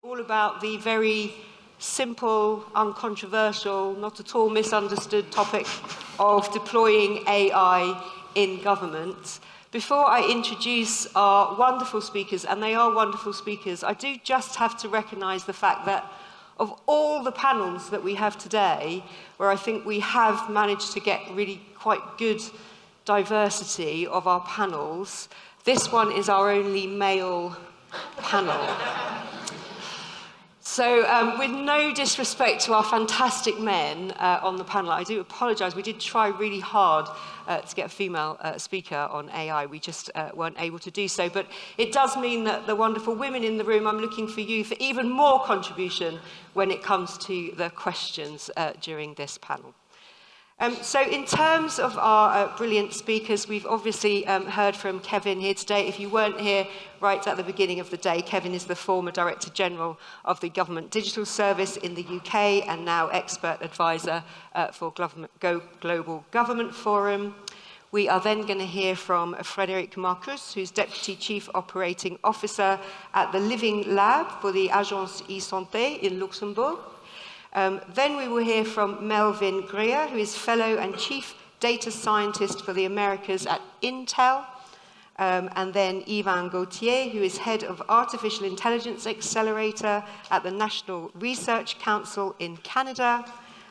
All about the very simple, uncontroversial, not at all misunderstood topic of deploying AI in government. Before I introduce our wonderful speakers, and they are wonderful speakers, I do just have to recognise the fact that of all the panels that we have today, where I think we have managed to get really quite good diversity of our panels, this one is our only male panel. So with no disrespect to our fantastic men on the panel, I do apologise. We did try really hard to get a female speaker on AI. We just weren't able to do so. But it does mean that the wonderful women in the room, I'm looking for you for even more contribution when it comes to the questions during this panel. So in terms of our brilliant speakers, we've obviously heard from Kevin here today. If you weren't here right at the beginning of the day, Kevin is the former Director General of the Government Digital Service in the UK and now expert advisor for Global Government Forum. We are then going to hear from Frédéric Marcus, who's Deputy Chief Operating Officer at the Living Lab for the Agence e-Santé in Luxembourg. Then we will hear from Melvin Greer, who is Fellow and Chief Data Scientist for the Americas at Intel. And then Yvan Gauthier, who is Head of Artificial Intelligence Accelerator at the National Research Council in Canada.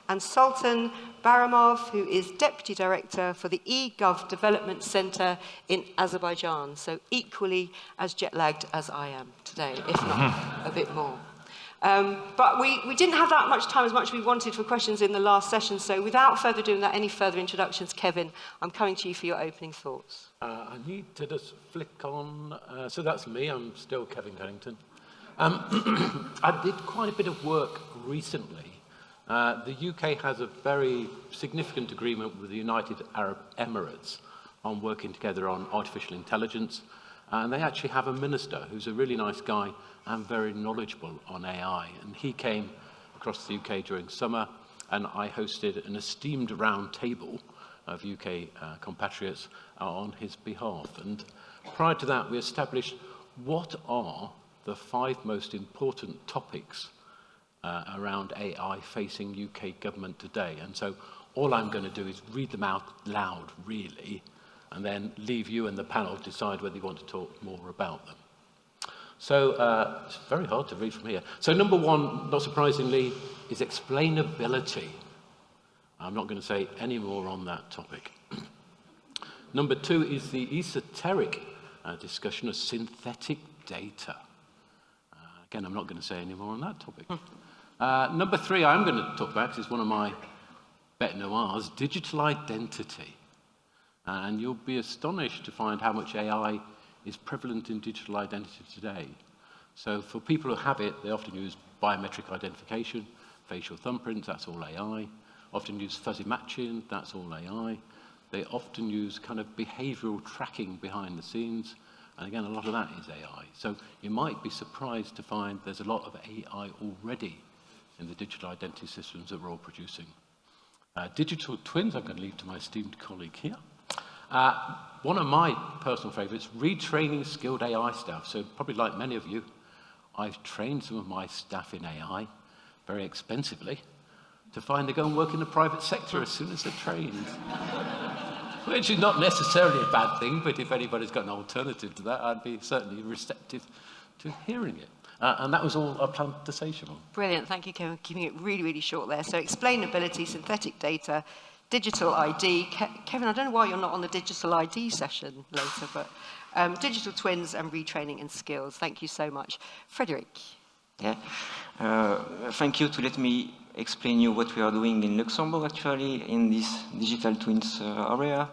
And Sultan Baramov, who is Deputy Director for the eGov Development Center in Azerbaijan. So equally as jet-lagged as I am today, if not a bit more. But we didn't have that much time, as much as we wanted for questions in the last session, so without further ado, without any further introductions, Kevin, I'm coming to you for your opening thoughts. I need to just flick on, so that's me, I'm still Kevin Cunnington. I did quite a bit of work recently. The UK has a very significant agreement with the United Arab Emirates on working together on artificial intelligence, and they actually have a minister who's a really nice guy and very knowledgeable on AI. And he came across the UK during summer, and I hosted an esteemed round table of UK compatriots on his behalf. And prior to that, we established what are the 5 most important topics around AI facing UK government today. And so all I'm going to do is read them out loud, really, and then leave you and the panel decide whether you want to talk more about them. So it's very hard to read from here. So number 1, not surprisingly, is explainability. I'm not going to say any more on that topic. Number 2 is the esoteric discussion of synthetic data. Again, I'm not going to say any more on that topic. Number 3, I'm going to talk about, because it's one of my bête noires, digital identity. And you'll be astonished to find how much AI is prevalent in digital identity today. So for people who have it, they often use biometric identification, facial thumbprints, that's all AI. Often use fuzzy matching, that's all AI. They often use kind of behavioral tracking behind the scenes. And again, a lot of that is AI. So you might be surprised to find there's a lot of AI already in the digital identity systems that we're all producing. Digital twins, I'm going to leave to my esteemed colleague here. One of my personal favourites, retraining skilled AI staff. So probably like many of you, I've trained some of my staff in AI very expensively to find they go and work in the private sector as soon as they're trained. Which is not necessarily a bad thing, but if anybody's got an alternative to that, I'd be certainly receptive to hearing it. And that was all I planned to say, Siobhan. Brilliant, thank you, Kevin, keeping it really, really short there. So explainability, synthetic data, digital ID. Kevin, I don't know why you're not on the digital ID session later, but digital twins and retraining and skills. Thank you so much. Frédéric. Yeah. Thank you to let me explain you what we are doing in Luxembourg, actually, in this digital twins area.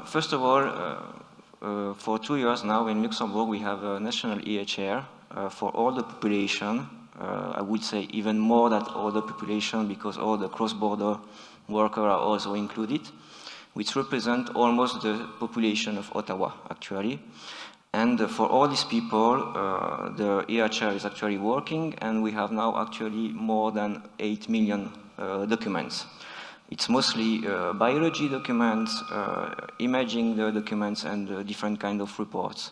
First of all, for 2 years now in Luxembourg, we have a national EHR for all the population. I would say even more than all the population, because all the cross-border workers are also included, which represent almost the population of Ottawa, actually. And for all these people, the EHR is actually working, and we have now actually more than 8 million documents. It's mostly biology documents, imaging the documents, and different kind of reports.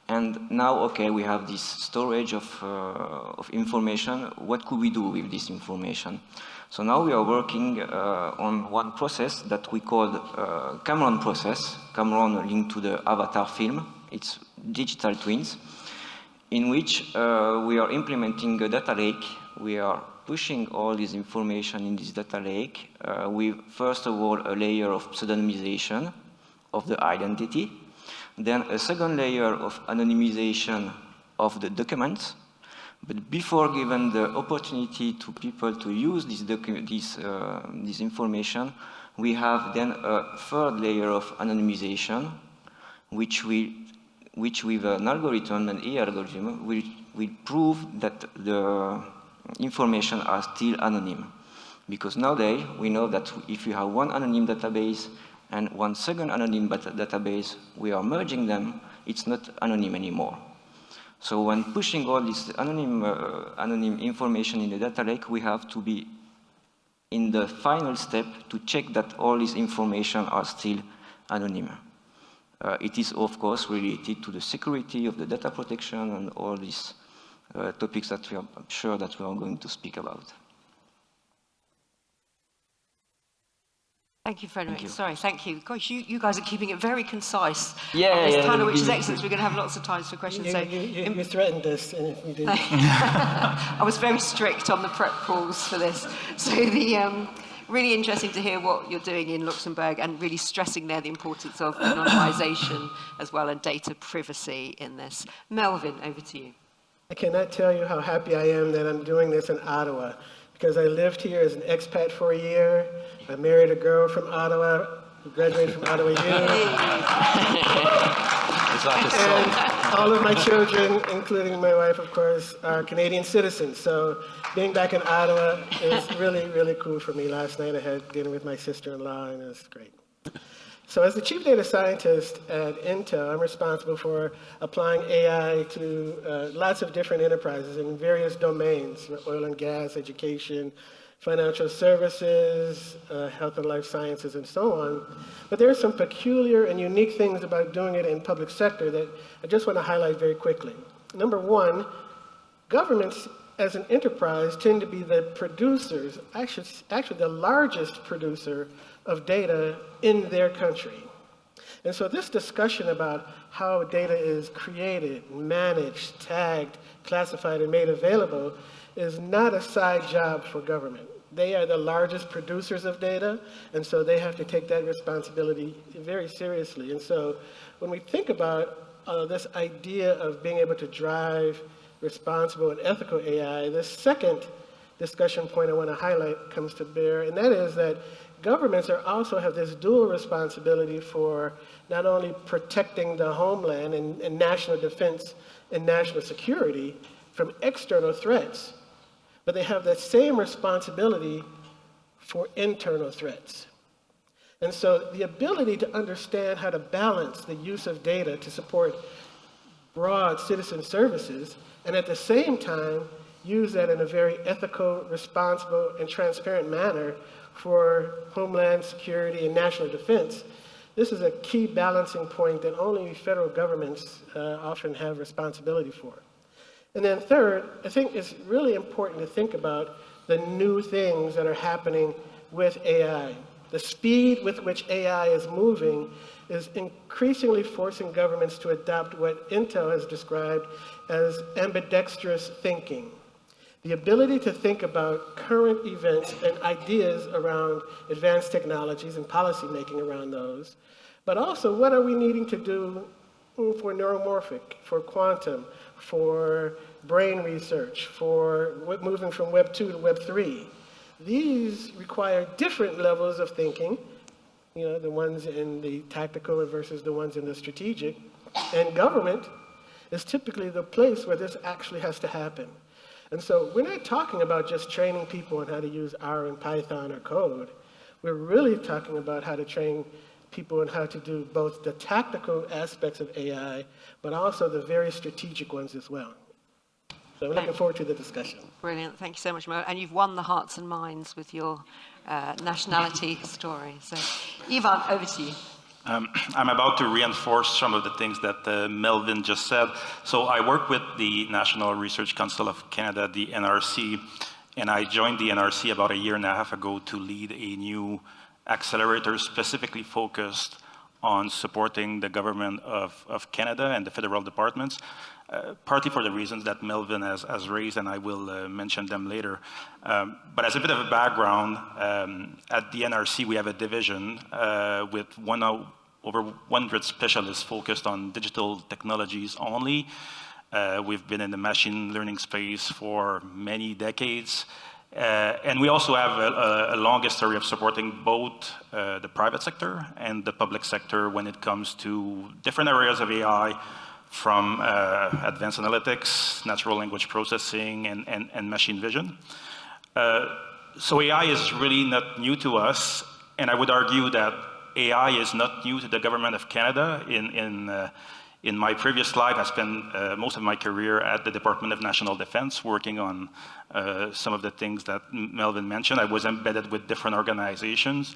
And now, okay, we have this storage of information. What could we do with this information? So now we are working on one process that we call Cameron process. Cameron linked to the Avatar film. It's digital twins, in which we are implementing a data lake. We are pushing all this information in this data lake with, first of all, a layer of pseudonymization of the identity, then a second layer of anonymization of the documents. But before giving the opportunity to people to use this information, we have then a third layer of anonymization, which with an algorithm, an AI algorithm, will prove that the information are still anonymous. Because nowadays, we know that if you have one anonymous database and one second anonymous database, we are merging them, it's not anonymous anymore. So when pushing all this anonymous information in the data lake, we have to be in the final step to check that all this information are still anonymous. It is, of course, related to the security of the data protection and all these topics that I'm sure that we are going to speak about. Thank you very much. Sorry, thank you. Gosh, you guys are keeping it very concise on Yeah, this yeah, panel, which is excellent. We're going to have lots of time for questions. You threatened us, and if we didn't. I was very strict on the prep calls for this. So really interesting to hear what you're doing in Luxembourg and really stressing there the importance of anonymization as well and data privacy in this. Melvin, over to you. I cannot tell you how happy I am that I'm doing this in Ottawa, because I lived here as an expat for a year. I married a girl from Ottawa who graduated from Ottawa U. It's like a song. And all of my children, including my wife, of course, are Canadian citizens. So being back in Ottawa is really, really cool for me. Last night I had dinner with my sister-in-law, and it was great. So as the chief data scientist at Intel, I'm responsible for applying AI to lots of different enterprises in various domains: oil and gas, education, financial services, health and life sciences, and so on. But there are some peculiar and unique things about doing it in public sector that I just want to highlight very quickly. Number one, governments as an enterprise tend to be the producers, actually the largest producer of data in their country. And so this discussion about how data is created, managed, tagged, classified, and made available is not a side job for government. They are the largest producers of data, and so they have to take that responsibility very seriously. And so when we think about this idea of being able to drive responsible and ethical AI, the second discussion point I want to highlight comes to bear, and that is that governments also have this dual responsibility for not only protecting the homeland and national defense and national security from external threats, but they have that same responsibility for internal threats. And so the ability to understand how to balance the use of data to support broad citizen services, and at the same time use that in a very ethical, responsible, and transparent manner for homeland security and national defense, this is a key balancing point that only federal governments often have responsibility for. And then third, I think it's really important to think about the new things that are happening with AI. The speed with which AI is moving is increasingly forcing governments to adopt what Intel has described as ambidextrous thinking. The ability to think about current events and ideas around advanced technologies and policymaking around those, but also what are we needing to do for neuromorphic, for quantum, for brain research, for moving from Web 2 to Web 3. These require different levels of thinking, the ones in the tactical versus the ones in the strategic. And government is typically the place where this actually has to happen. And so we're not talking about just training people on how to use R and Python or code. We're really talking about how to train people on how to do both the tactical aspects of AI, but also the very strategic ones as well. So I'm looking forward to the discussion. Brilliant. Thank you so much, Mo. And you've won the hearts and minds with your nationality story. So, Ivan, over to you. I'm about to reinforce some of the things that Melvin just said. So I work with the National Research Council of Canada, the NRC, and I joined the NRC about a year and a half ago to lead a new accelerator specifically focused on supporting the government of Canada and the federal departments, partly for the reasons that Melvin has raised, and I will mention them later. But as a bit of a background, at the NRC we have a division with over 100 specialists focused on digital technologies only. We've been in the machine learning space for many decades. And we also have a long history of supporting both the private sector and the public sector when it comes to different areas of AI, from advanced analytics, natural language processing, and machine vision. So AI is really not new to us, and I would argue that AI is not new to the government of Canada. In my previous life, I spent most of my career at the Department of National Defense working on some of the things that Melvin mentioned. I was embedded with different organizations,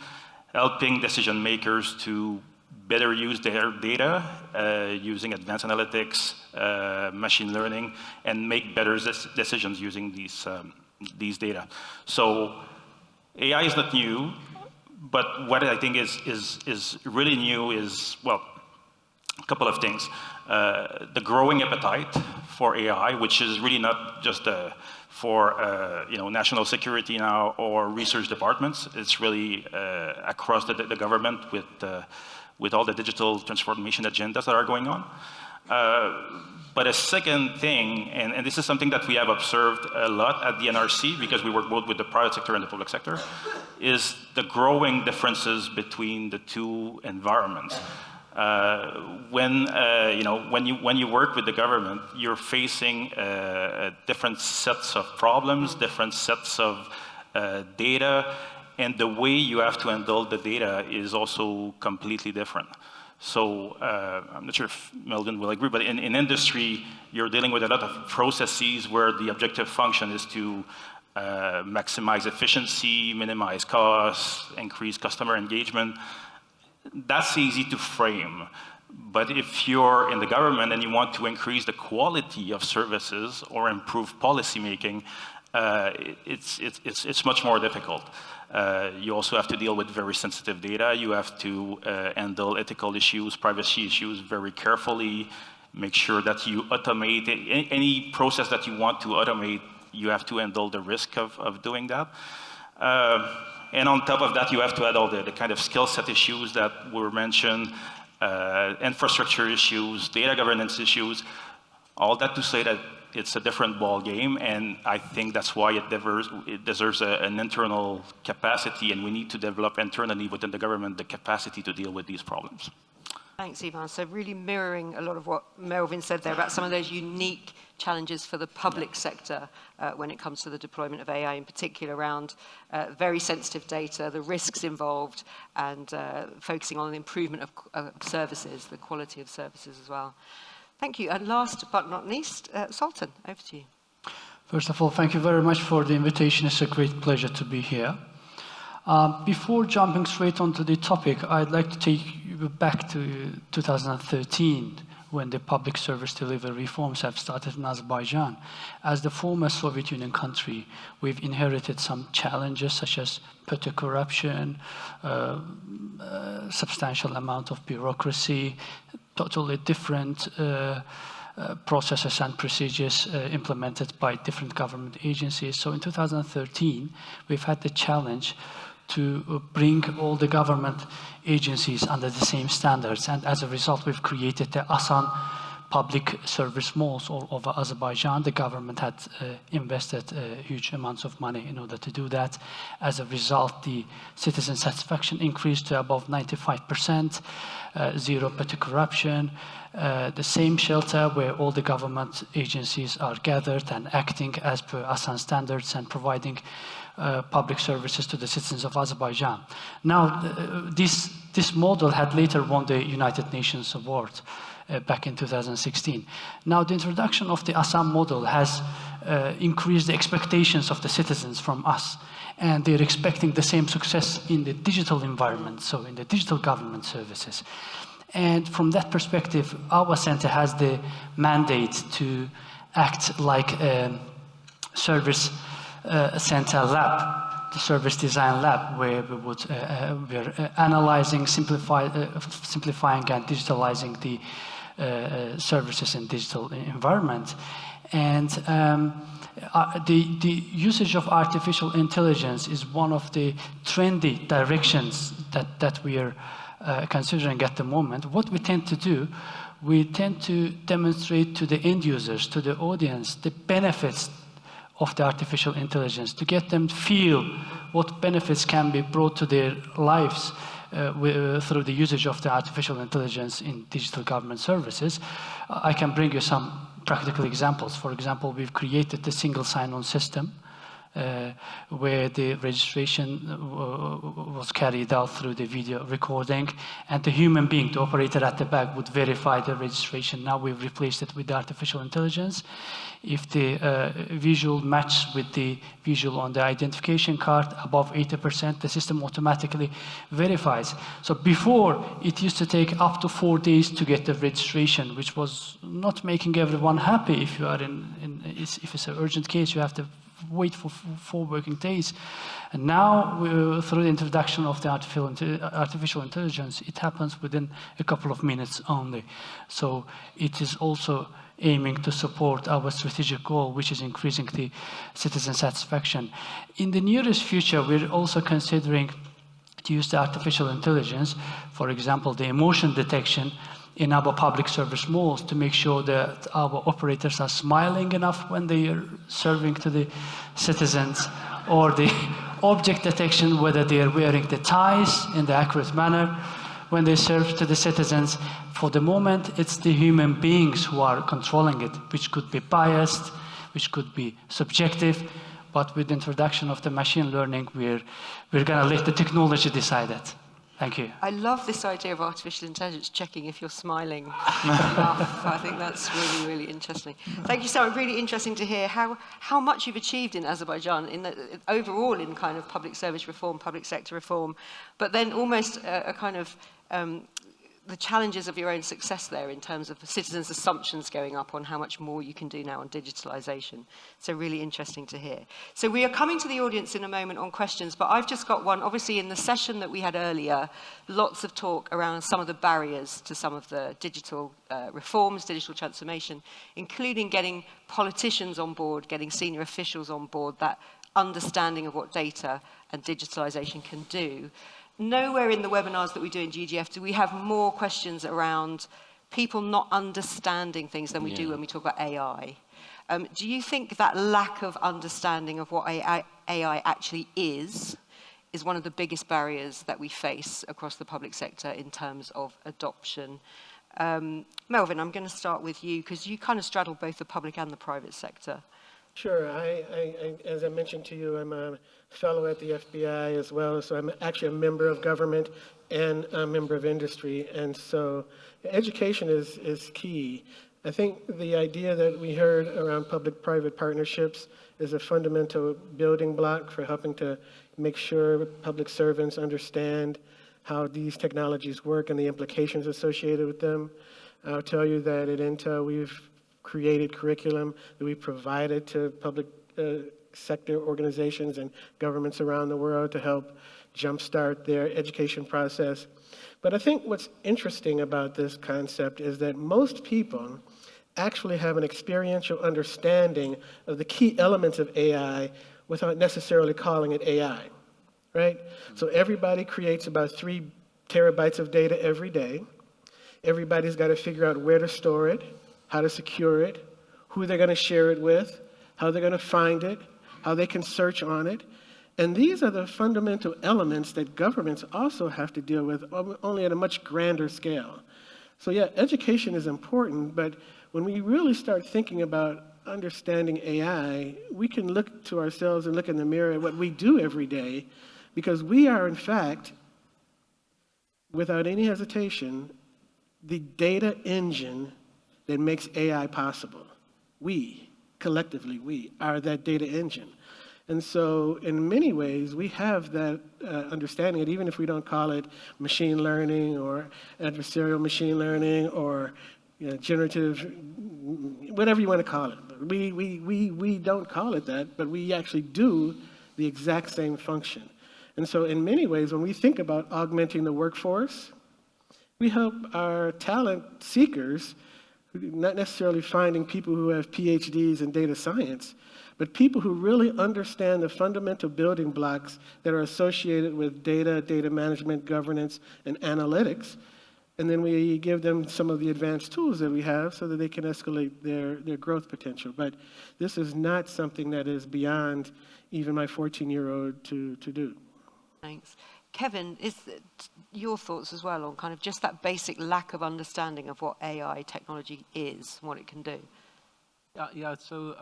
helping decision makers to better use their data using advanced analytics, machine learning, and make better decisions using these data. So AI is not new, but what I think is really new is, well, a couple of things. The growing appetite for AI, which is really not just for national security now or research departments. It's really across the government with all the digital transformation agendas that are going on. But a second thing, and this is something that we have observed a lot at the NRC because we work both with the private sector and the public sector, is the growing differences between the two environments. When you work with the government, you're facing different sets of problems, different sets of data, and the way you have to handle the data is also completely different. So I'm not sure if Melvin will agree, but in industry, you're dealing with a lot of processes where the objective function is to maximize efficiency, minimize costs, increase customer engagement. That's easy to frame. But if you're in the government and you want to increase the quality of services or improve policy making, it's much more difficult. You also have to deal with very sensitive data. You have to handle ethical issues, privacy issues very carefully, make sure that you automate any process that you want to automate. You have to handle the risk of doing that. And on top of that, you have to add all the kind of skill set issues that were mentioned, infrastructure issues, data governance issues, all that to say that it's a different ball game, and I think that's why it deserves an internal capacity, and we need to develop internally within the government the capacity to deal with these problems. Thanks, Ivan. So really mirroring a lot of what Melvin said there about some of those unique challenges for the public sector when it comes to the deployment of AI, in particular around very sensitive data, the risks involved, and focusing on the improvement of services, the quality of services as well. Thank you. And last but not least, Sultan, over to you. First of all, thank you very much for the invitation. It's a great pleasure to be here. Before jumping straight onto the topic, I'd like to take you back to 2013, when the public service delivery reforms have started in Azerbaijan. As the former Soviet Union country, we've inherited some challenges such as petty corruption, substantial amount of bureaucracy, totally different processes and procedures implemented by different government agencies. So in 2013, we've had the challenge to bring all the government agencies under the same standards. And as a result, we've created the Asan public service malls all over Azerbaijan. The government had invested huge amounts of money in order to do that. As a result, the citizen satisfaction increased to above 95%, zero petty corruption, the same shelter where all the government agencies are gathered and acting as per Asan standards and providing public services to the citizens of Azerbaijan. Now, this model had later won the United Nations Award back in 2016. Now, the introduction of the Assam model has increased the expectations of the citizens from us, and they're expecting the same success in the digital environment, so in the digital government services. And from that perspective, our center has the mandate to act like a service center lab, the service design lab, where we're analyzing, simplifying and digitalizing the services in digital environment. And the usage of artificial intelligence is one of the trendy directions that we are considering at the moment. What we tend to do, we tend to demonstrate to the end users, to the audience, the benefits of the artificial intelligence, to get them to feel what benefits can be brought to their lives through the usage of the artificial intelligence in digital government services. I can bring you some practical examples. For example, we've created the single sign-on system where the registration was carried out through the video recording, and the human being, the operator at the back, would verify the registration. Now we've replaced it with the artificial intelligence. If the visual matches with the visual on the identification card above 80%, the system automatically verifies. So before, it used to take up to 4 days to get the registration, which was not making everyone happy. If you are if it's an urgent case, you have to wait for 4 working days. And now, through the introduction of the artificial intelligence, it happens within a couple of minutes only. So it is also aiming to support our strategic goal, which is increasing the citizen satisfaction. In the nearest future, we're also considering to use the artificial intelligence, for example, the emotion detection in our public service malls, to make sure that our operators are smiling enough when they are serving to the citizens, or the object detection, whether they are wearing the ties in the accurate manner when they serve to the citizens. For the moment, it's the human beings who are controlling it, which could be biased, which could be subjective, but with the introduction of the machine learning, we're gonna let the technology decide that. Thank you. I love this idea of artificial intelligence checking if you're smiling enough. I think that's really, really interesting. Thank you so much. Really interesting to hear how much you've achieved in Azerbaijan overall in kind of public service reform, public sector reform, but then almost a kind of the challenges of your own success there in terms of citizens' assumptions going up on how much more you can do now on digitalization. So really interesting to hear. So we are coming to the audience in a moment on questions, but I've just got one. Obviously, in the session that we had earlier, lots of talk around some of the barriers to some of the digital reforms, digital transformation, including getting politicians on board, getting senior officials on board, that understanding of what data and digitalization can do. Nowhere in the webinars that we do in GGF do we have more questions around people not understanding things than we do when we talk about AI. Do you think that lack of understanding of what AI actually is one of the biggest barriers that we face across the public sector in terms of adoption? Melvin, I'm going to start with you, because you kind of straddle both the public and the private sector. Sure. As I mentioned to you, I'm a fellow at the FBI as well, so I'm actually a member of government and a member of industry, and so education is key. I think the idea that we heard around public-private partnerships is a fundamental building block for helping to make sure public servants understand how these technologies work and the implications associated with them. I'll tell you that at Intel, we've created curriculum that we provided to public sector organizations and governments around the world to help jumpstart their education process. But I think what's interesting about this concept is that most people actually have an experiential understanding of the key elements of AI without necessarily calling it AI, right? So everybody creates about 3 terabytes of data every day. Everybody's got to figure out where to store it, how to secure it, who they're going to share it with, how they're going to find it, how they can search on it. And these are the fundamental elements that governments also have to deal with, only at a much grander scale. So yeah, education is important, but when we really start thinking about understanding AI, we can look to ourselves and look in the mirror at what we do every day, because we are, in fact, without any hesitation, the data engine that makes AI possible. We, collectively, we are that data engine. And so in many ways, we have that understanding, and even if we don't call it machine learning or adversarial machine learning or generative, whatever you want to call it. We don't call it that, but we actually do the exact same function. And so in many ways, when we think about augmenting the workforce, we help our talent seekers, not necessarily finding people who have PhDs in data science, but people who really understand the fundamental building blocks that are associated with data, data management, governance, and analytics. And then we give them some of the advanced tools that we have so that they can escalate their growth potential. But this is not something that is beyond even my 14-year-old to do. Thanks. Kevin, your thoughts as well on kind of just that basic lack of understanding of what AI technology is and what it can do? So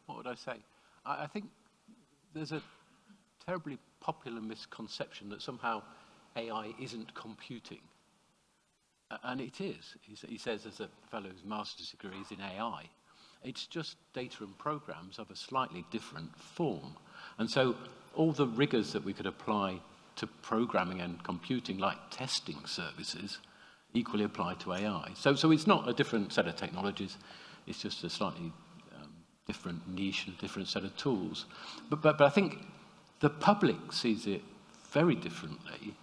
what would I say? I think there's a terribly popular misconception that somehow AI isn't computing. And it is. He says, as a fellow whose master's degree is in AI, it's just data and programs of a slightly different form. And so all the rigors that we could apply to programming and computing, like testing services, equally apply to AI. So it's not a different set of technologies. It's just a slightly different niche and different set of tools. But I think the public sees it very differently,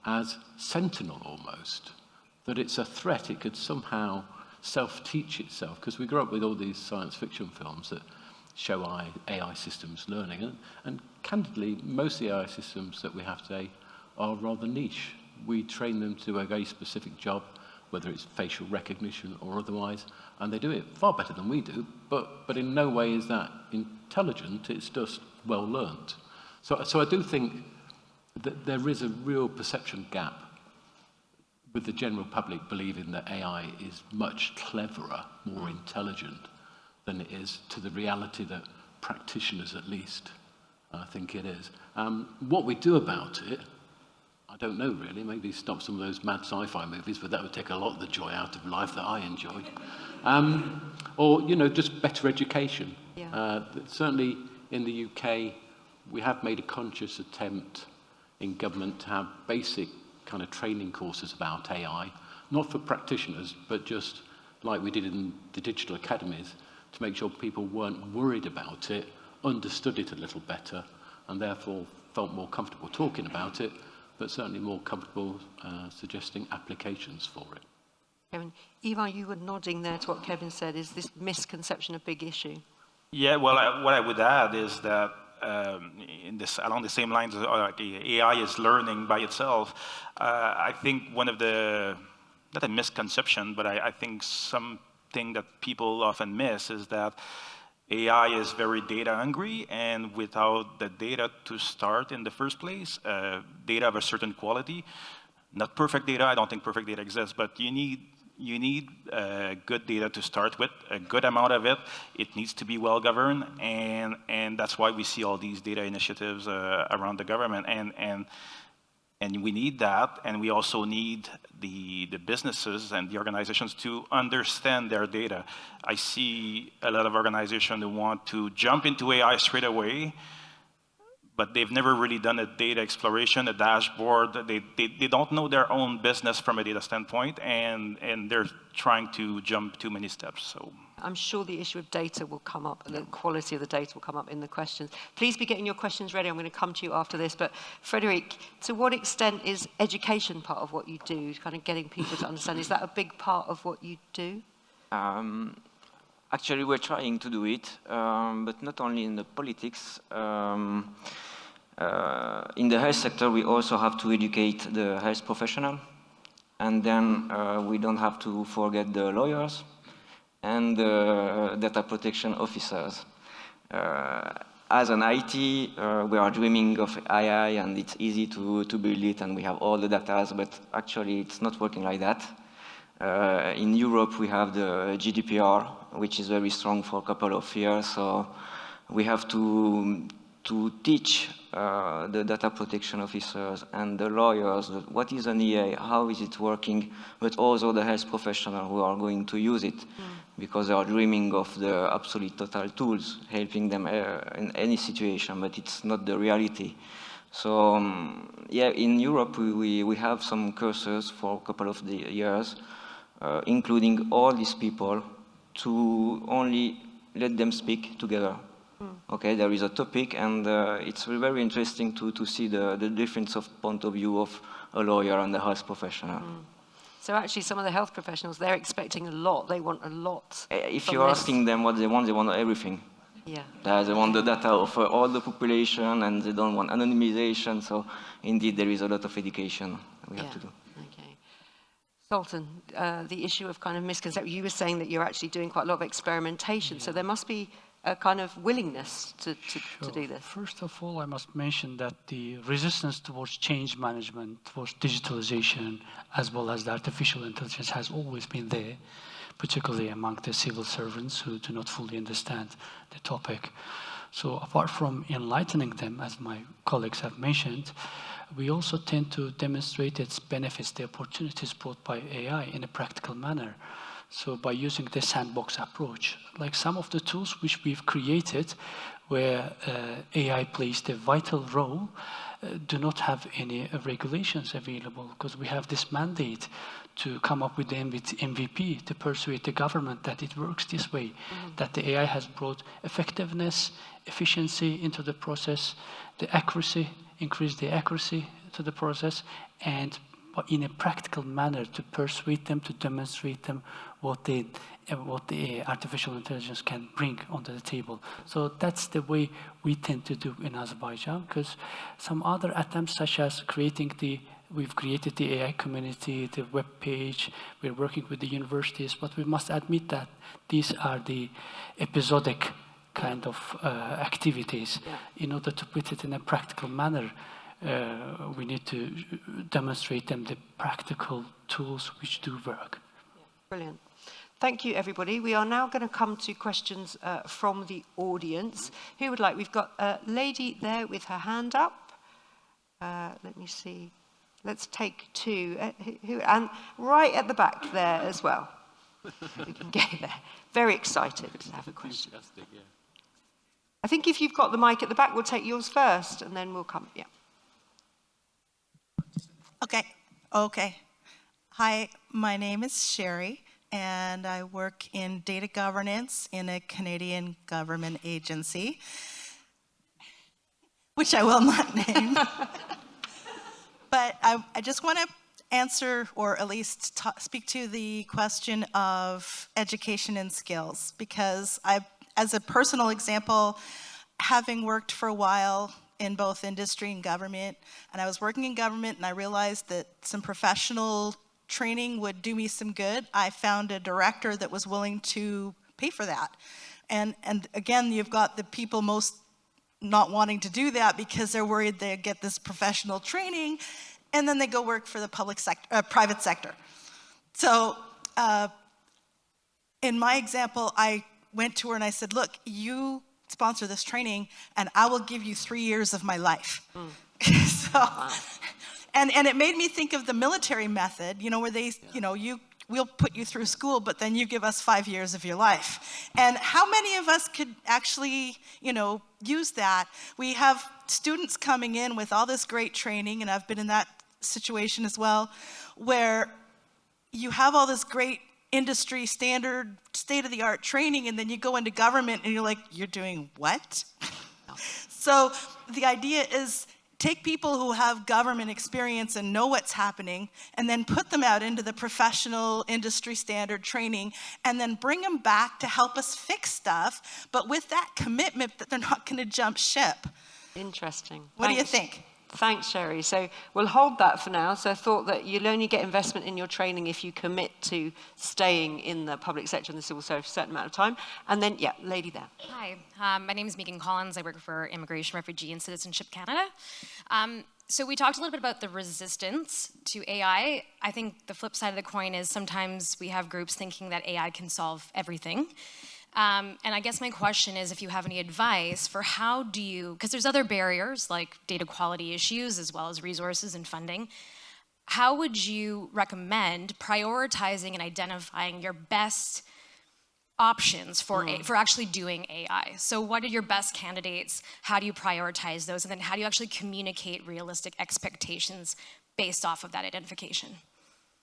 as sentinel almost, that it's a threat. It could somehow self-teach itself, because we grew up with all these science fiction films that show AI systems learning. And candidly, most of the AI systems that we have today are rather niche. We train them to do a very specific job, whether it's facial recognition or otherwise, and they do it far better than we do, but in no way is that intelligent. It's just well learned. So I do think that there is a real perception gap with the general public believing that AI is much cleverer, more intelligent than it is to the reality that practitioners, at least, think it is. What we do about it, I don't know really. Maybe stop some of those mad sci-fi movies, but that would take a lot of the joy out of life that I enjoy. Or, just better education. Yeah. Certainly in the UK, we have made a conscious attempt in government to have basic kind of training courses about AI, not for practitioners, but just like we did in the digital academies, to make sure people weren't worried about it, understood it a little better, and therefore felt more comfortable talking about it, but certainly more comfortable suggesting applications for it. Kevin, Ivan, you were nodding there to what Kevin said. Is this misconception a big issue? Yeah, well, what I would add is that along the same lines, AI is learning by itself. I think one of the, not a misconception, but I think something that people often miss is that AI is very data hungry, and without the data to start in the first place, data of a certain quality, not perfect data, I don't think perfect data exists, but you need good data to start with, a good amount of it. It needs to be well governed, and that's why we see all these data initiatives around the government, and we need that, and we also need the businesses and the organizations to understand their data. I see a lot of organizations who want to jump into AI straight away, but they've never really done a data exploration, a dashboard. They don't know their own business from a data standpoint, and they're trying to jump too many steps. So I'm sure the issue of data will come up, and the quality of the data will come up in the questions. Please be getting your questions ready. I'm going to come to you after this. But Frederic, to what extent is education part of what you do, kind of getting people to understand? Is that a big part of what you do? Actually, we're trying to do it, but not only in the politics. In the health sector, we also have to educate the health professional, and then we don't have to forget the lawyers and the data protection officers. As an IT, we are dreaming of AI, and it's easy to build it, and we have all the data, but actually it's not working like that. In Europe, we have the GDPR, which is very strong for a couple of years, so we have to to teach the data protection officers and the lawyers what is an EA, how is it working, but also the health professionals who are going to use it, because they are dreaming of the absolute total tools helping them in any situation, but it's not the reality. So yeah, in Europe we have some courses for a couple of years, including all these people, to only let them speak together. Okay, there is a topic, and it's very interesting to see the difference of point of view of a lawyer and a health professional. So actually, some of the health professionals, they're expecting a lot. They want a lot. If you're asking them what they want everything. Yeah. They want the data of all the population, and they don't want anonymization. So indeed, there is a lot of education we have to do. Okay. Sultan, the issue of kind of misconception, you were saying that you're actually doing quite a lot of experimentation, so there must be a kind of willingness to do this. First of all, I must mention that the resistance towards change management, towards digitalization, as well as the artificial intelligence has always been there, particularly among the civil servants who do not fully understand the topic. So apart from enlightening them, as my colleagues have mentioned, we also tend to demonstrate its benefits, the opportunities brought by AI in a practical manner. So by using the sandbox approach, like some of the tools which we've created where AI plays the vital role, do not have any regulations available, because we have this mandate to come up with the MVP to persuade the government that it works this way, that the AI has brought effectiveness, efficiency into the process, the accuracy, increase the accuracy to the process, and in a practical manner to persuade them, to demonstrate them what the artificial intelligence can bring onto the table. So that's the way we tend to do in Azerbaijan, because some other attempts, such as we've created the AI community, the web page, we're working with the universities, but we must admit that these are the episodic kind of activities. In order to put it in a practical manner, we need to demonstrate them the practical tools which do work. Brilliant. Thank you, everybody. We are now going to come to questions from the audience. Who would like? We've got a lady there with her hand up. Let me see. Let's take two. And right at the back there as well. We can get there. Very excited to have a question. I think if you've got the mic at the back, we'll take yours first, and then we'll come. Yeah. Okay. Hi, my name is Sherry, and I work in data governance in a Canadian government agency, which I will not name. But I just want to answer, or at least speak to the question of education and skills, because as a personal example, having worked for a while in both industry and government, and I was working in government and I realized that some professional training would do me some good, I found a director that was willing to pay for that. And again, you've got the people most not wanting to do that because they're worried they get this professional training, and then they go work for the private sector. So in my example, I went to her and I said, look, you sponsor this training and I will give you 3 years of my life. And it made me think of the military method, where they, we'll put you through school, but then you give us 5 years of your life. And how many of us could actually, use that? We have students coming in with all this great training, and I've been in that situation as well, where you have all this great industry standard, state-of-the-art training, and then you go into government and you're like, you're doing what? So the idea is take people who have government experience and know what's happening, and then put them out into the professional industry standard training, and then bring them back to help us fix stuff, but with that commitment that they're not going to jump ship. Interesting. What do you think? Thanks, Sherry. So we'll hold that for now. So I thought that you'll only get investment in your training if you commit to staying in the public sector and the civil service for a certain amount of time. And then, yeah, lady there. Hi, my name is Megan Collins. I work for Immigration, Refugee and Citizenship Canada. So we talked a little bit about the resistance to AI. I think the flip side of the coin is sometimes we have groups thinking that AI can solve everything. And I guess my question is if you have any advice for how do you, because there's other barriers like data quality issues as well as resources and funding, how would you recommend prioritizing and identifying your best options for actually doing AI? So what are your best candidates? How do you prioritize those? And then how do you actually communicate realistic expectations based off of that identification?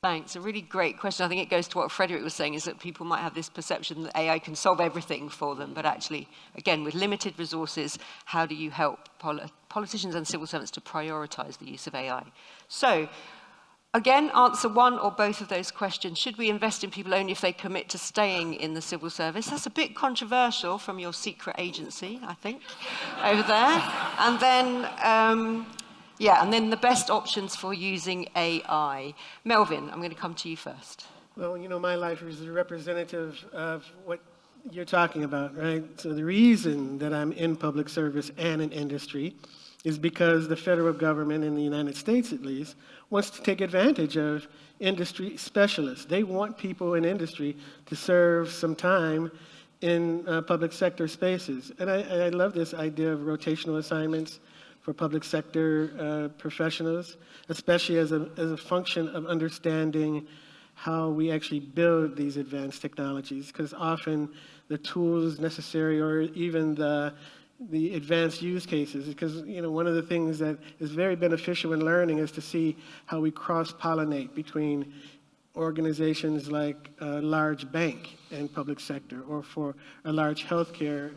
Thanks. A really great question. I think it goes to what Frederick was saying, is that people might have this perception that AI can solve everything for them, but actually, again, with limited resources, how do you help politicians and civil servants to prioritize the use of AI? So, again, answer one or both of those questions. Should we invest in people only if they commit to staying in the civil service? That's a bit controversial from your secret agency, I think, over there. And then, and then the best options for using AI. Melvin, I'm going to come to you first. Well, you know, my life is a representative of what you're talking about, right? So the reason that I'm in public service and in industry is because the federal government, in the United States at least, wants to take advantage of industry specialists. They want people in industry to serve some time in public sector spaces. And I love this idea of rotational assignments for public sector professionals, especially as a function of understanding how we actually build these advanced technologies, because often the tools necessary or even the advanced use cases, because you know one of the things that is very beneficial in learning is to see how we cross-pollinate between organizations like a large bank and public sector, or for a large healthcare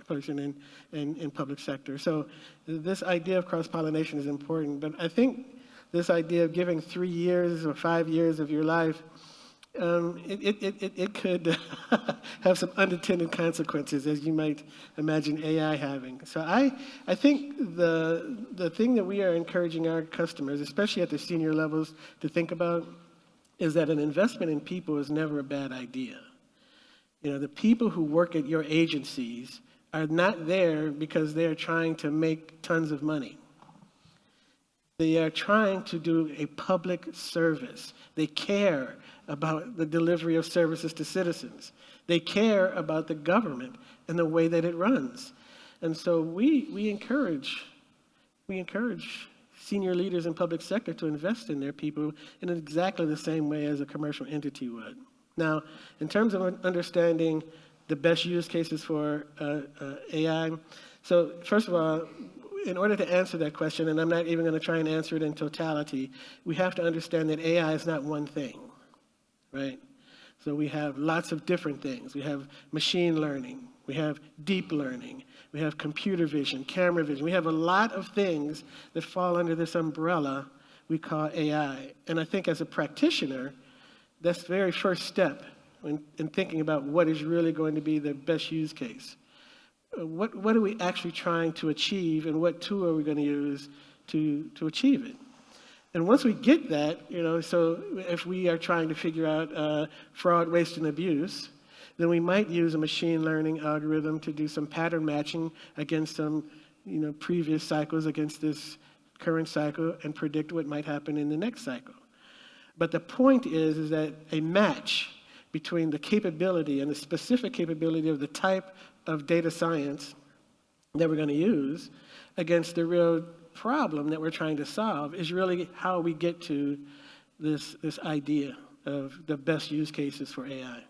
person in public sector. So this idea of cross-pollination is important, but I think this idea of giving 3 years or 5 years of your life, it could have some unintended consequences, as you might imagine AI having. So I think the thing that we are encouraging our customers, especially at the senior levels, to think about is that an investment in people is never a bad idea. You know, the people who work at your agencies are not there because they are trying to make tons of money. They are trying to do a public service. They care about the delivery of services to citizens. They care about the government and the way that it runs. And so we encourage senior leaders in public sector to invest in their people in exactly the same way as a commercial entity would. Now, in terms of understanding the best use cases for AI, so first of all, in order to answer that question, and I'm not even going to try and answer it in totality, we have to understand that AI is not one thing, right? So we have lots of different things. We have machine learning, we have deep learning, we have computer vision, camera vision. We have a lot of things that fall under this umbrella we call AI. And I think as a practitioner, that's the very first step in thinking about what is really going to be the best use case. What are we actually trying to achieve, and what tool are we going to use to achieve it? And once we get that, you know, so if we are trying to figure out fraud, waste, and abuse, then we might use a machine learning algorithm to do some pattern matching against some, you know, previous cycles against this current cycle and predict what might happen in the next cycle. But the point is that a match between the capability and the specific capability of the type of data science that we're going to use against the real problem that we're trying to solve is really how we get to this idea of the best use cases for AI.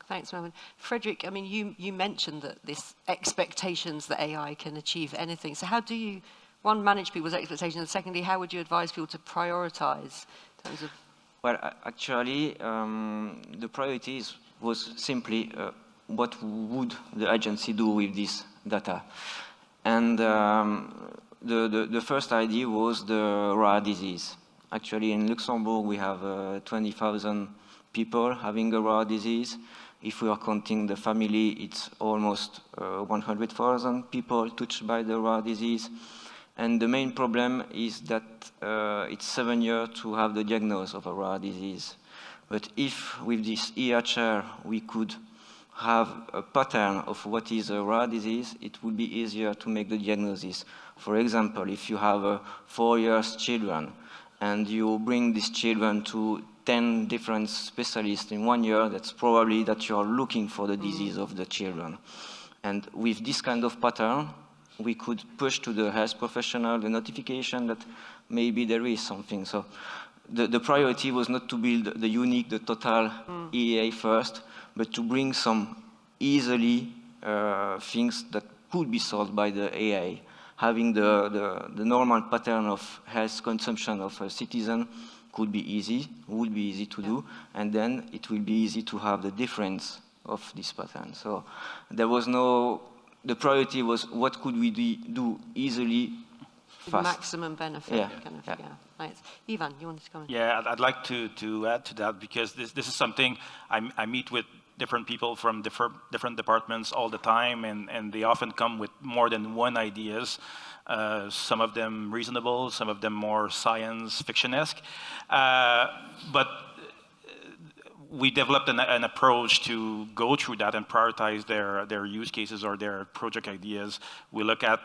Thanks, Melvin. Frederick, I mean, you mentioned that this expectations that AI can achieve anything. So how do you, one, manage people's expectations, and secondly, how would you advise people to prioritize in terms of? Well, actually, the priorities was simply what would the agency do with this data. And the first idea was the rare disease. Actually, in Luxembourg, we have 20,000 people having a rare disease. If we are counting the family, it's almost 100,000 people touched by the rare disease. And the main problem is that it's 7 years to have the diagnosis of a rare disease. But if with this EHR we could have a pattern of what is a rare disease, it would be easier to make the diagnosis. For example, if you have 4 years children and you bring these children to 10 different specialists in 1 year, that's probably that you're looking for the disease of the children. And with this kind of pattern, we could push to the health professional the notification that maybe there is something. So the priority was not to build the unique, the total EAA first, but to bring some easily things that could be solved by the AI. Having the normal pattern of health consumption of a citizen would be easy to do, and then it will be easy to have the difference of this pattern. So there was the priority was what could we do easily, fast. Maximum benefit. Yeah. Kind of, yeah. Nice. Ivan, you wanted to comment? Yeah, I'd like to add to that, because this is something I meet with different people from different departments all the time, and they often come with more than one ideas. Some of them reasonable, some of them more science fiction-esque. But we developed an approach to go through that and prioritize their use cases or their project ideas. We look at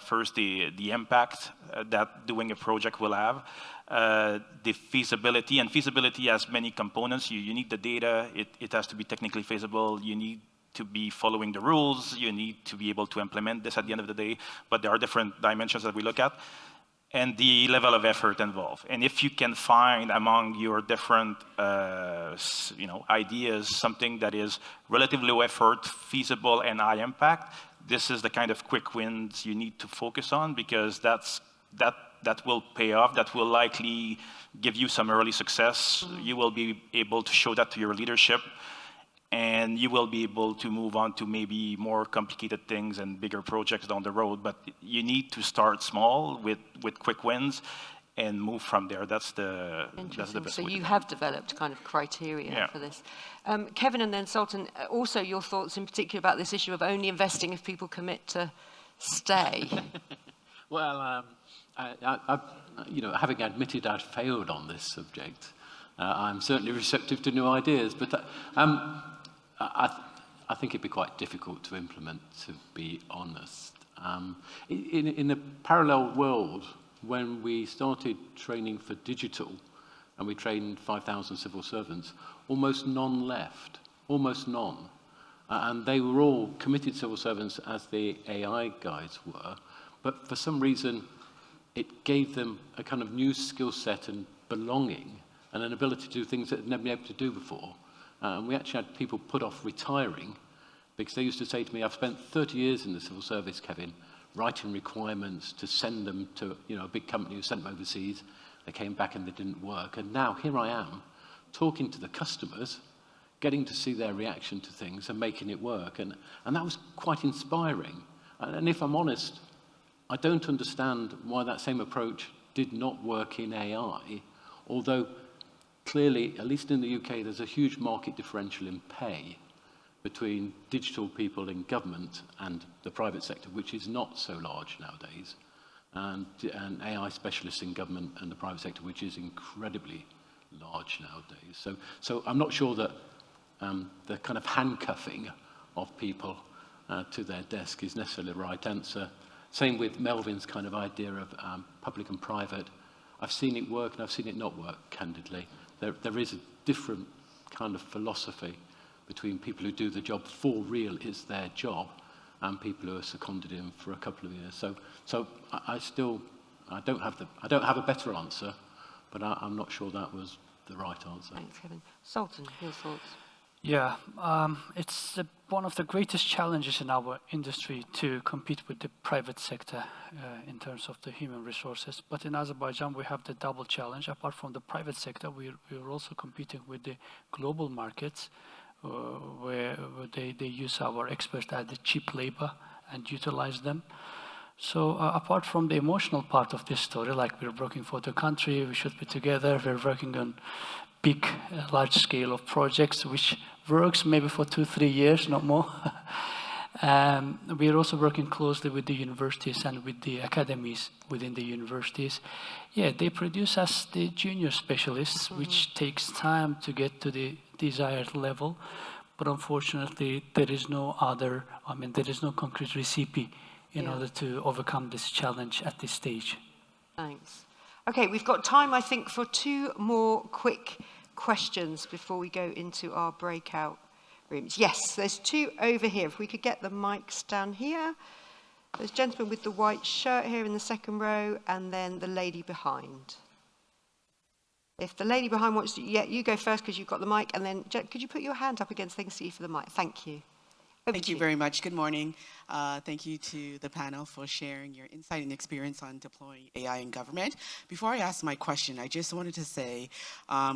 first the impact that doing a project will have, the feasibility, and feasibility has many components. You need the data, it has to be technically feasible, you need to be following the rules, you need to be able to implement this at the end of the day, but there are different dimensions that we look at, and the level of effort involved. And if you can find among your different ideas something that is relatively low effort, feasible, and high impact, this is the kind of quick wins you need to focus on, because that will pay off, that will likely give you some early success. You will be able to show that to your leadership, and you will be able to move on to maybe more complicated things and bigger projects down the road. But you need to start small with quick wins and move from there. That's the best So way you to have developed kind of criteria for this. Kevin and then Sultan, also your thoughts in particular about this issue of only investing if people commit to stay. Well, having admitted I'd failed on this subject, I'm certainly receptive to new ideas, but I think it'd be quite difficult to implement, to be honest. In a parallel world, when we started training for digital, and we trained 5,000 civil servants, almost none left, almost none. And they were all committed civil servants, as the AI guys were, but for some reason, it gave them a kind of new skill set and belonging, and an ability to do things that they'd never been able to do before. And we actually had people put off retiring, because they used to say to me, I've spent 30 years in the civil service, Kevin, writing requirements to send them to a big company who sent them overseas. They came back and they didn't work. And now here I am, talking to the customers, getting to see their reaction to things and making it work. And that was quite inspiring. And if I'm honest, I don't understand why that same approach did not work in AI, although clearly, at least in the UK, there's a huge market differential in pay between digital people in government and the private sector, which is not so large nowadays, and AI specialists in government and the private sector, which is incredibly large nowadays. So I'm not sure that the kind of handcuffing of people to their desk is necessarily the right answer. Same with Melvin's kind of idea of public and private. I've seen it work and I've seen it not work, candidly. There is a different kind of philosophy between people who do the job for real, is their job, and people who are seconded in for a couple of years. So I don't have a better answer, but I'm not sure that was the right answer. Thanks, Kevin. Sultan, your thoughts? Yeah, it's one of the greatest challenges in our industry to compete with the private sector in terms of the human resources. But in Azerbaijan, we have the double challenge. Apart from the private sector, we're also competing with the global markets, where they use our experts as the cheap labor and utilize them. So apart from the emotional part of this story, like we're working for the country, we should be together, we're working on big, large scale of projects, which works maybe for 2-3 years, not more. We are also working closely with the universities and with the academies within the universities. Yeah, they produce us the junior specialists, which takes time to get to the desired level. But unfortunately, there is no concrete recipe in order to overcome this challenge at this stage. Thanks. Okay, we've got time, I think, for 2 more quick questions before we go into our breakout rooms? Yes, there's two over here. If we could get the mics down here. There's a gentleman with the white shirt here in the second row, and then the lady behind. If the lady behind wants to, yeah, you go first because you've got the mic, and then could you put your hand up against, they can see you for the mic. Thank you. Thank you very much. Good morning. Thank you to the panel for sharing your insight and experience on deploying AI in government. Before I ask my question, I just wanted to say,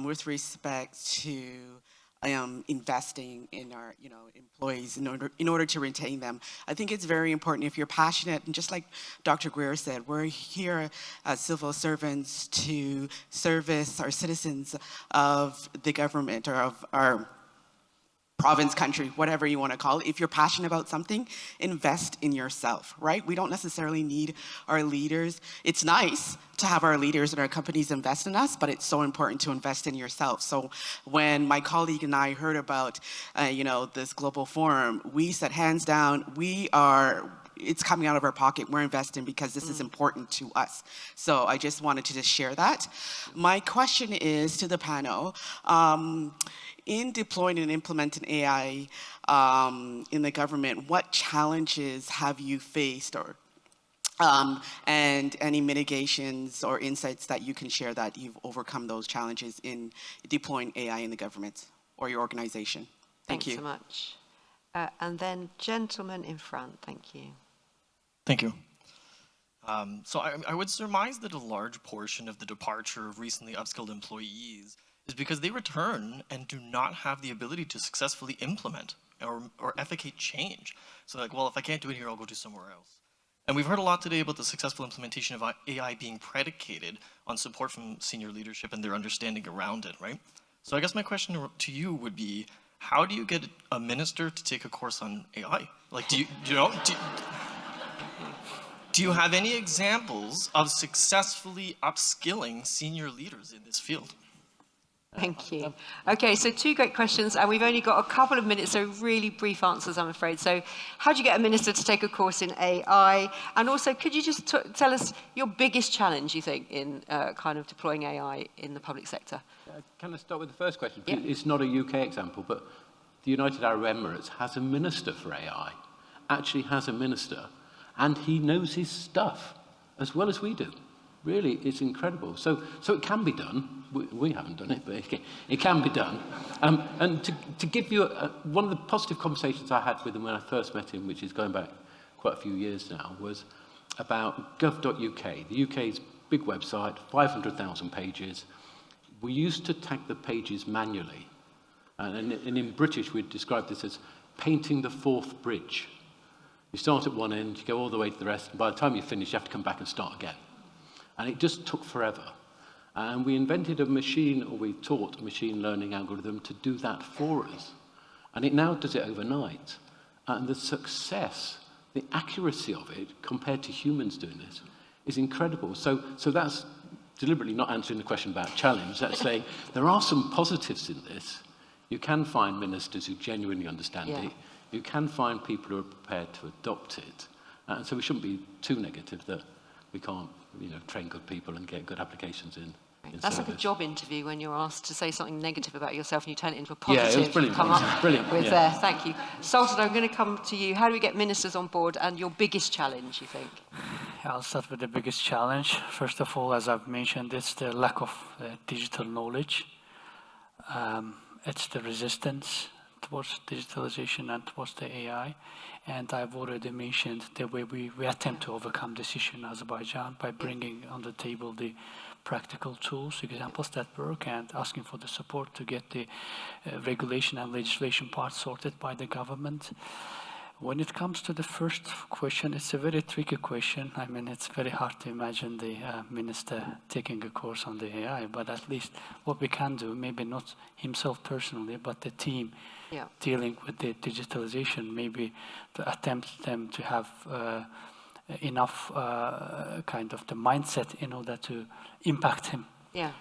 with respect to investing in our employees in order to retain them, I think it's very important if you're passionate, and just like Dr. Greer said, we're here as civil servants to service our citizens of the government or of our province, country, whatever you want to call it. If you're passionate about something, invest in yourself, right? We don't necessarily need our leaders. It's nice to have our leaders and our companies invest in us, but it's so important to invest in yourself. So when my colleague and I heard about, this global forum, we said, hands down, it's coming out of our pocket. We're investing because this is important to us. So I just wanted to just share that. My question is to the panel, in deploying and implementing AI in the government, what challenges have you faced, or and any mitigations or insights that you can share that you've overcome those challenges in deploying AI in the government or your organization? Thank you. Thanks so much. And then gentleman in front, thank you. Thank you. So I would surmise that a large portion of the departure of recently upskilled employees is because they return and do not have the ability to successfully implement or effectuate change. So like, well, if I can't do it here, I'll go do somewhere else. And we've heard a lot today about the successful implementation of AI being predicated on support from senior leadership and their understanding around it, right? So I guess my question to you would be, how do you get a minister to take a course on AI? Like, do you have any examples of successfully upskilling senior leaders in this field? Thank you. Okay, so two great questions, and we've only got a couple of minutes, so really brief answers, I'm afraid. So how do you get a minister to take a course in AI? And also, could you just tell us your biggest challenge, you think, in kind of deploying AI in the public sector? Can I start with the first question? Yeah. It's not a UK example, but the United Arab Emirates has a minister for AI, actually has a minister, and he knows his stuff as well as we do. Really, it's incredible. So it can be done. We haven't done it, but it can be done. And to give you one of the positive conversations I had with him when I first met him, which is going back quite a few years now, was about gov.uk. The UK's big website, 500,000 pages. We used to tag the pages manually. And in British, we'd describe this as painting the fourth bridge. You start at one end, you go all the way to the rest, and by the time you finish, you have to come back and start again. And it just took forever. And we invented we taught a machine learning algorithm to do that for us. And it now does it overnight. And the success, the accuracy of it, compared to humans doing this, is incredible. So that's deliberately not answering the question about challenge. That's saying there are some positives in this. You can find ministers who genuinely understand it. You can find people who are prepared to adopt it. And so we shouldn't be too negative that we can't train good people and get good applications in That's service. like a job interview when you're asked to say something negative about yourself and you turn it into a positive. Yeah, it was brilliant. Come up Brilliant. with there. Thank you. Sultan, I'm going to come to you. How do we get ministers on board, and your biggest challenge, you think? I'll start with the biggest challenge. First of all, as I've mentioned, it's the lack of digital knowledge. It's the resistance towards digitalization and towards the AI. And I've already mentioned the way we attempt to overcome this issue in Azerbaijan by bringing on the table the practical tools, examples that work, and asking for the support to get the regulation and legislation part sorted by the government. When it comes to the first question, it's a very tricky question. I mean, it's very hard to imagine the minister taking a course on the AI, but at least what we can do, maybe not himself personally, but the team dealing with the digitalization, maybe to attempt them to have enough kind of the mindset in order to impact him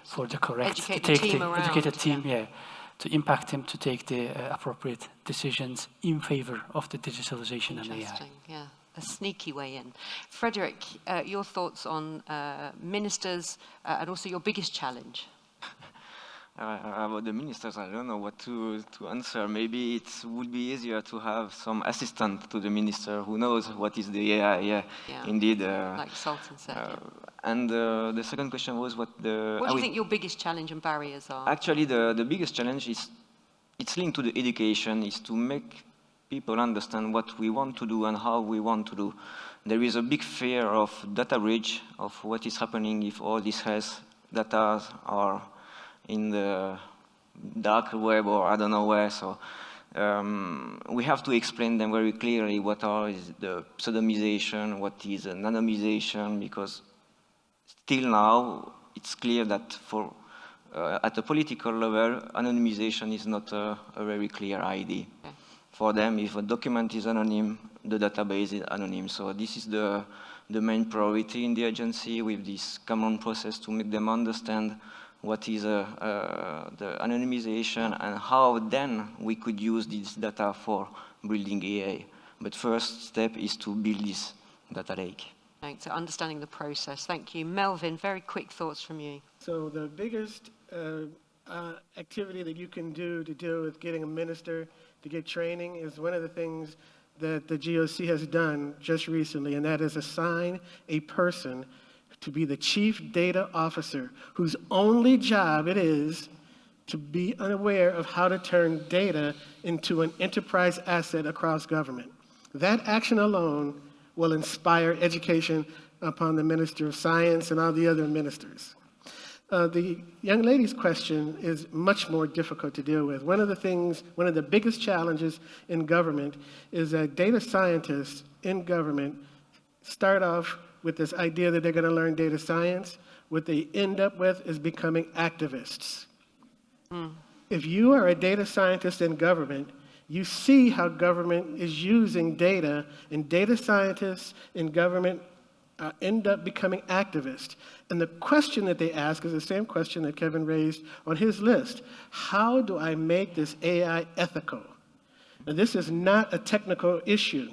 for the correct, educate the team, to impact him to take the appropriate decisions in favor of the digitalization and AI. Interesting, yeah. A sneaky way in. Frederick, your thoughts on ministers and also your biggest challenge? About the ministers, I don't know what to answer. Maybe it would be easier to have some assistant to the minister who knows what is the AI. Yeah. Indeed. Like Sultan said. And the second question was what the... What do you think your biggest challenge and barriers are? Actually, the biggest challenge is, it's linked to the education, is to make people understand what we want to do and how we want to do. There is a big fear of data breach, of what is happening if all these health data are in the dark web or I don't know where. So we have to explain them very clearly what is the pseudonymization, what is anonymization, because still now it's clear that for at a political level, anonymization is not a very clear idea. Okay. For them, if a document is anonym, the database is anonym. So this is the main priority in the agency, with this common process to make them understand what is the anonymization and how then we could use this data for building AI. But first step is to build this data lake. Thanks. So understanding the process. Thank you. Melvin, very quick thoughts from you. So the biggest activity that you can do to deal with getting a minister to get training is one of the things that the GOC has done just recently, and that is assign a person to be the chief data officer whose only job it is to be unaware of how to turn data into an enterprise asset across government. That action alone will inspire education upon the Minister of Science and all the other ministers. The young lady's question is much more difficult to deal with. One of the biggest challenges in government is that data scientists in government start off with this idea that they're going to learn data science. What they end up with is becoming activists. If you are a data scientist in government, you see how government is using data, and data scientists in government end up becoming activists. And the question that they ask is the same question that Kevin raised on his list. How do I make this AI ethical? Now, this is not a technical issue.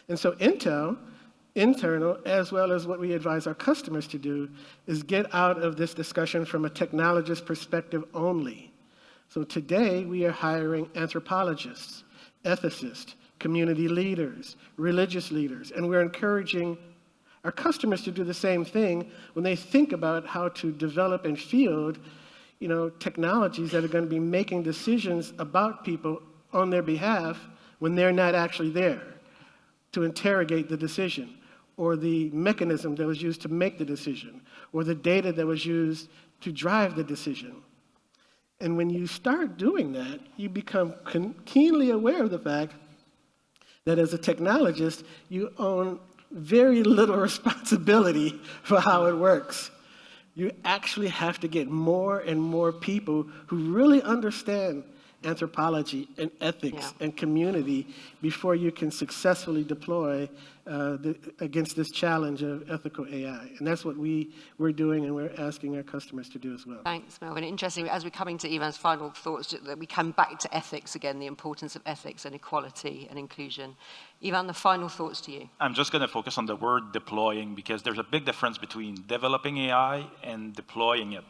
And so Intel, internal, as well as what we advise our customers to do, is get out of this discussion from a technologist perspective only. So today, we are hiring anthropologists, ethicists, community leaders, religious leaders, and we're encouraging our customers to do the same thing when they think about how to develop and field, technologies that are going to be making decisions about people on their behalf when they're not actually there to interrogate the decision, or the mechanism that was used to make the decision, or the data that was used to drive the decision. And when you start doing that, you become keenly aware of the fact that as a technologist, you own very little responsibility for how it works. You actually have to get more and more people who really understand anthropology and ethics and community before you can successfully deploy against this challenge of ethical AI. And that's what we're doing, and we're asking our customers to do as well. Thanks, Melvin. Interesting, as we're coming to Ivan's final thoughts, that we come back to ethics again, the importance of ethics and equality and inclusion. Ivan, the final thoughts to you. I'm just going to focus on the word deploying, because there's a big difference between developing AI and deploying it.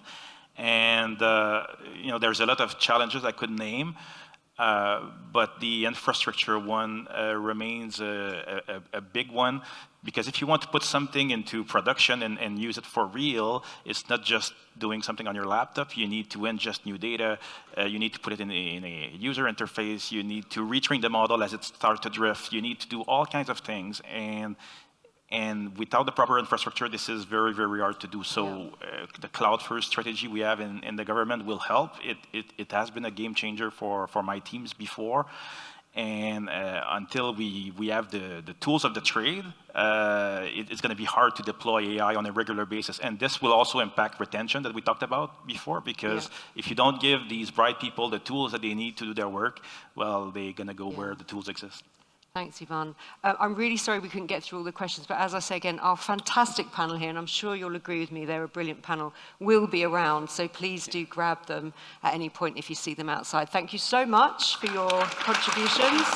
And there's a lot of challenges I could name, but the infrastructure one remains a big one, because if you want to put something into production and use it for real, it's not just doing something on your laptop. You need to ingest new data. You need to put it in a user interface. You need to retrain the model as it starts to drift. You need to do all kinds of things. And without the proper infrastructure, this is very, very hard to do. So the cloud-first strategy we have in the government will help. It has been a game changer for my teams before. And until we have the tools of the trade, it's going to be hard to deploy AI on a regular basis. And this will also impact retention that we talked about before, because if you don't give these bright people the tools that they need to do their work, well, they're going to go where the tools exist. Thanks, Ivan. I'm really sorry we couldn't get through all the questions, but as I say again, our fantastic panel here, and I'm sure you'll agree with me, they're a brilliant panel, will be around, so please do grab them at any point if you see them outside. Thank you so much for your contributions.